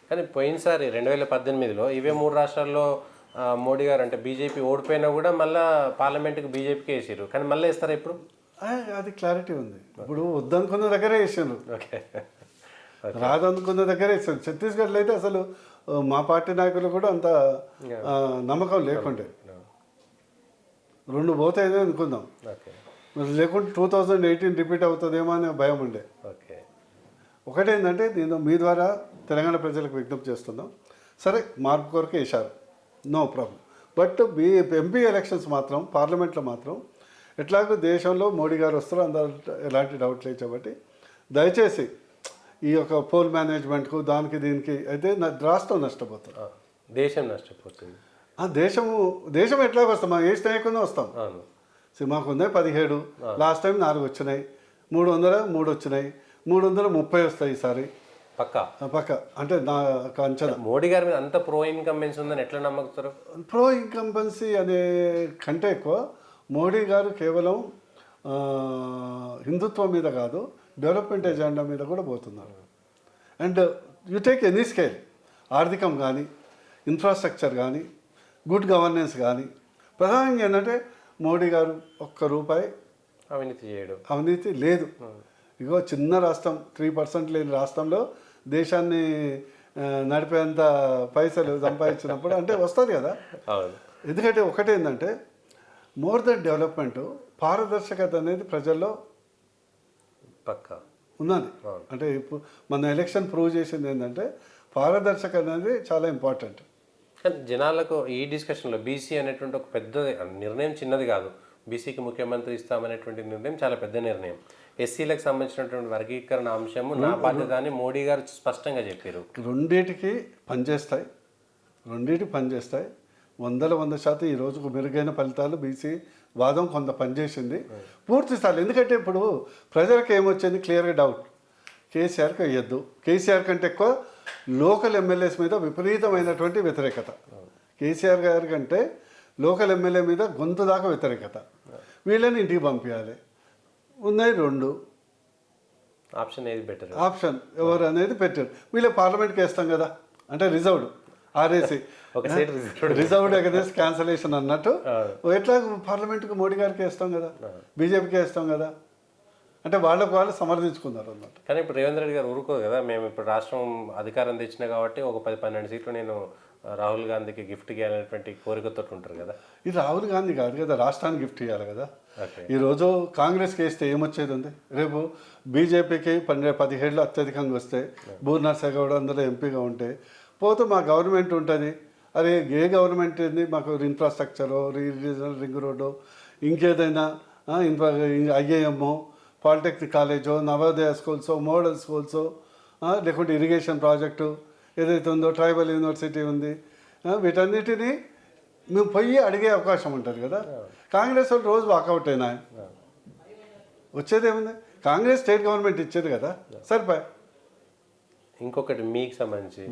కానీ పోయినసారి 2018లో ఇవే 3 రాష్ట్రాల్లో మోడీ గారు అంటే బీజేపీ ఓడిపోయినా కూడా మళ్ళీ పార్లమెంట్కి బీజేపీకి వేసారు, కానీ మళ్ళీ వేస్తారా ఇప్పుడు? అది క్లారిటీ ఉంది. ఇప్పుడు వద్దనుకున్న దగ్గరే వేసారు, ఓకే, రాదనుకున్న దగ్గరే వేసారు. ఛత్తీస్గఢ్లో అయితే అసలు మా పార్టీ నాయకులు కూడా అంత నమ్మకం లేకుండే, 2 పోతాయని అనుకుందాం, ఓకే మరి లేకుంటే 2018 రిపీట్ అవుతుందేమో అనే భయం ఉండే. ఓకే. ఒకటేంటంటే నేను మీ ద్వారా తెలంగాణ ప్రజలకు విజ్ఞప్తి చేస్తున్నాం, సరే మార్పు కొరకు వేశారు, no problem. But MP elections మాత్రం పార్లమెంట్లో మాత్రం ఎట్లాగో దేశంలో మోడీ గారు వస్తారో అందరూ ఎలాంటి డౌట్ లేదు కాబట్టి దయచేసి ఈ యొక్క పోల్ మేనేజ్మెంట్కు దానికి దీనికి అయితే రాష్ట్రం నష్టపోతుంది, దేశం నష్టపోతుంది. దేశం ఎట్లాగో వస్తాం, మనం ఏ స్నేహితున్నా వస్తాం. మాకు ఉన్నాయి 17, లాస్ట్ టైం 4 వచ్చినాయి, 300 వచ్చినాయి, 330 వస్తాయి ఈసారి పక్క. అంటే నాకు అంచనా మోడీ గారి మీద అంత ప్రో ఇన్కంబెన్సీ ఉందని ఎట్లా నమ్ముతారు? ప్రో ఇన్కంబెన్సీ అనే కంటే ఎక్కువ మోడీ గారు కేవలం హిందుత్వం మీద కాదు, డెవలప్మెంట్ ఎజెండా మీద కూడా పోతున్నారు. And you take any scale, ఆర్థికం కానీ, ఇన్ఫ్రాస్ట్రక్చర్ కానీ, గుడ్ గవర్నెన్స్ కానీ, ప్రధానంగా ఏంటంటే మోడీ గారు ₹1 అవినీతి లేదు. ఇగో చిన్న రాష్ట్రం, 3% లేని రాష్ట్రంలో దేశాన్ని నడిపేంత పైసలు సంపాదించినప్పుడు అంటే వస్తుంది కదా. ఎందుకంటే ఒకటేంటంటే మోర్ దెన్ డెవలప్మెంట్, పారదర్శకత అనేది ప్రజల్లో పక్కా ఉన్నది. అంటే ఇప్పుడు మన ఎలక్షన్ ప్రూవ్ చేసింది ఏంటంటే పారదర్శకత అనేది చాలా ఇంపార్టెంట్. కానీ జనాలకు ఈ డిస్కషన్లో బీసీ అనేటువంటి ఒక పెద్ద నిర్ణయం చిన్నది కాదు, బీసీకి ముఖ్యమంత్రి ఇస్తామనేటువంటి నిర్ణయం చాలా పెద్ద నిర్ణయం. ఎస్సీలకు సంబంధించినటువంటి వర్గీకరణ అంశము నా బాధ్యత అని మోడీ గారు స్పష్టంగా చెప్పారు. రెండింటికి పనిచేస్తాయి, 100% ఈ రోజుకు మెరుగైన ఫలితాలు బీసీ వాదం కొంత పనిచేసింది పూర్తి స్థాయిలో. ఎందుకంటే ఇప్పుడు ప్రజలకు ఏమొచ్చింది క్లియర్గా డౌట్, కేసీఆర్కి వేయద్దు, కేసీఆర్ కంటే ఎక్కువ లోకల్ ఎమ్మెల్యేస్ మీద విపరీతమైనటువంటి వ్యతిరేకత, కేసీఆర్ గారి కంటే లోకల్ ఎమ్మెల్యే మీద గొంతు దాకా వ్యతిరేకత, వీళ్ళని ఇంటికి పంపించాలి. ఉన్నాయి 2 ఆప్షన్, ఏది బెటర్ ఆప్షన్ ఎవరు అనేది పెట్టారు. వీళ్ళే పార్లమెంట్కి వేస్తాం కదా అంటే reserved RAC reserved against cancellation అన్నట్టు ఎట్లా పార్లమెంట్కి మోడీ గారికి వేస్తాం కదా, బీజేపీకి వేస్తాం కదా అంటే వాళ్ళకు వాళ్ళు సమర్థించుకున్నారు అన్నట్టు. కానీ ఇప్పుడు రేవంత్ రెడ్డి గారు ఊరుకోదు కదా, మేము ఇప్పుడు రాష్ట్రం అధికారం తెచ్చినా కాబట్టి ఒక 10-12 సీట్లు నేను రాహుల్ గాంధీకి గిఫ్ట్ ఇవ్వాలనేటువంటి కోరికతో ఉంటారు కదా. ఇది రాహుల్ గాంధీ కాదు కదా, రాష్ట్రానికి గిఫ్ట్ ఇవ్వాలి కదా. ఈరోజు కాంగ్రెస్కి వేస్తే ఏమొచ్చేది ఉంది, రేపు బీజేపీకి 17 అత్యధికంగా వస్తే, బూర్ నర్సగౌడ్ అందులో ఎంపీగా ఉంటే పోతే మా గవర్నమెంట్ ఉంటుంది. అరే ఏ గవర్నమెంట్ ఏంది, మాకు ఇన్ఫ్రాస్ట్రక్చరో, రీజనల్ రింగ్ రోడ్డు, ఇంకేదైనా ఐఏఎంఓ, పాలిటెక్నిక్ కాలేజో, నవోదయ స్కూల్సో, మోడల్ స్కూల్సో, లేకుంటే ఇరిగేషన్ ప్రాజెక్టు ఏదైతే ఉందో, ట్రైబల్ యూనివర్సిటీ ఉంది, వీటన్నిటినీ మేము పోయి అడిగే అవకాశం ఉంటుంది కదా. కాంగ్రెస్ వాళ్ళు రోజు వాకౌట్ అయినా వచ్చేదేముంది, కాంగ్రెస్ స్టేట్ గవర్నమెంట్ ఇచ్చేది కదా సరిపోయి. ఇంకొకటి మీకు సంబంధించి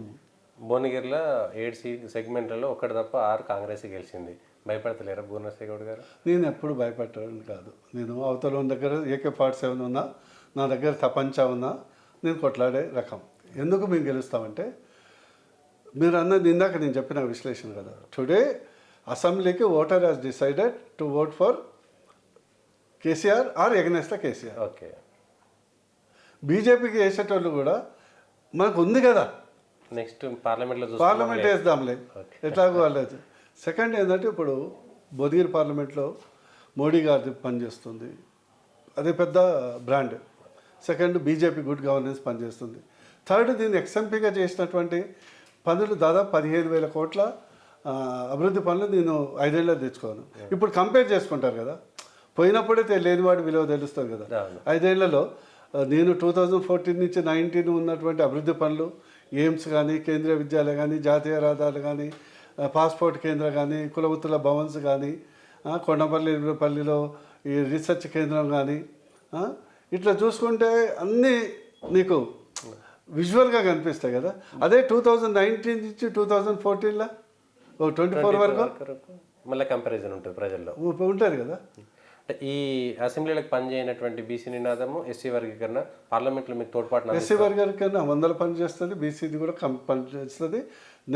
భువనగిరిలో 7 సెగ్మెంట్లలో ఒకటి తప్ప 6 కాంగ్రెస్ గెలిచింది, భయపడతలేరా భువనేశ్వర్ గౌడ్ గారు? నేను ఎప్పుడు భయపడటం కాదు, నేను అవతల దగ్గర AK-47 ఉన్నా, నా దగ్గర తపంచా ఉన్నా, నేను కొట్లాడే రకం. ఎందుకు మేము గెలుస్తామంటే మీరు అన్నది ఇందాక నేను చెప్పిన విశ్లేషణ కదా. టుడే అసెంబ్లీకి voter has decided to vote for KCR or against the KCR. Okay, బీజేపీకి వేసేటోళ్ళు కూడా మనకు ఉంది కదా, నెక్స్ట్ పార్లమెంట్ వేద్దాంలే ఎట్లాగో వాళ్ళది. సెకండ్ ఏంటంటే ఇప్పుడు భువనగిరి పార్లమెంట్లో మోడీ గారిది పనిచేస్తుంది, అదే పెద్ద brand. Second BJP good governance పనిచేస్తుంది. థర్డ్ దీన్ని ఎక్స్ఎంపీగా చేసినటువంటి పనులు దాదాపు 15,000 కోట్ల అభివృద్ధి పనులు నేను 5 ఏళ్ళలో తెచ్చుకోను. ఇప్పుడు కంపేర్ చేసుకుంటారు కదా, పోయినప్పుడే లేనివాడి విలువ తెలుస్తుంది కదా. 5 ఏళ్లలో నేను 2014 నుంచి 2019 ఉన్నటువంటి అభివృద్ధి పనులు, ఎయిమ్స్ కానీ, కేంద్రీయ విద్యాలయం కానీ, జాతీయ రహదారులు కానీ, పాస్పోర్ట్ కేంద్రం కానీ, కులవృత్తుల భవన్స్ కానీ, కొండపల్లిలో ఈ రీసెర్చ్ కేంద్రం కానీ, ఇట్లా చూసుకుంటే అన్నీ నీకు విజువల్గా కనిపిస్తాయి కదా. అదే 2019 నుంచి 2014లో 24 వరకు మళ్ళీ కంపారిజన్ ఉంటుంది ప్రజల్లో ఉంటుంది కదా. అంటే ఈ అసెంబ్లీలకు పనిచేయనటువంటి బీసీ నినాదము ఎస్సీ వర్గీకరణ పార్లమెంట్లో మీకు తోడ్పాటు ఎస్సీ వర్గానికన్నా 100 పని చేస్తుంది, బీసీది కూడా పని చేస్తుంది.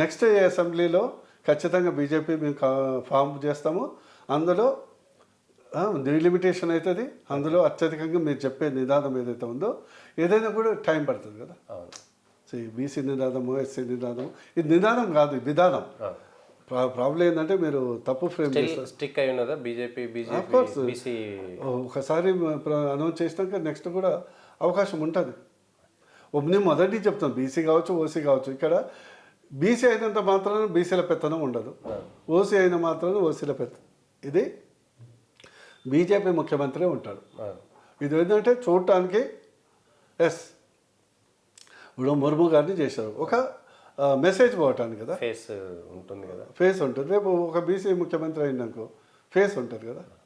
నెక్స్ట్ అసెంబ్లీలో ఖచ్చితంగా బీజేపీ మేము ఫామ్ చేస్తాము. అందులో డిలిమిటేషన్ అవుతుంది. అందులో అత్యధికంగా మీరు చెప్పే నినాదం ఏదైతే ఉందో ఏదైనా కూడా టైం పడుతుంది కదా. బీసీ నినాదము, ఎస్సీ నినాదము, ఇది నినాదం కాదు, ఇది విధానం. ప్రాబ్లం ఏంటంటే మీరు తప్పు ఫ్రేమ్ చేస్తారు. స్టిక్ అయి ఉన్నదా బీజేపీ బీసీ ఒకసారి అనౌన్స్ చేసినాక నెక్స్ట్ కూడా అవకాశం ఉంటుంది. నేను మొదటి చెప్తాను, బీసీ కావచ్చు, ఓసీ కావచ్చు. ఇక్కడ బీసీ అయినంత మాత్రాన బీసీల పెత్తనం ఉండదు, ఓసీ అయిన మాత్రాన ఓసీల పెత్తనం. ఇది బీజేపీ ముఖ్యమంత్రి ఉంటాడు. ఇది ఏంటంటే చూడటానికి ఎస్ ఇప్పుడు ముర్ము గారిని చేశారు, ఒక మెసేజ్ పోవటానికి కదా, ఫేస్ ఉంటుంది కదా, ఫేస్ ఉంటుంది. రేపు ఒక బీసీ ముఖ్యమంత్రి అయినాకో ఫేస్ ఉంటుంది కదా.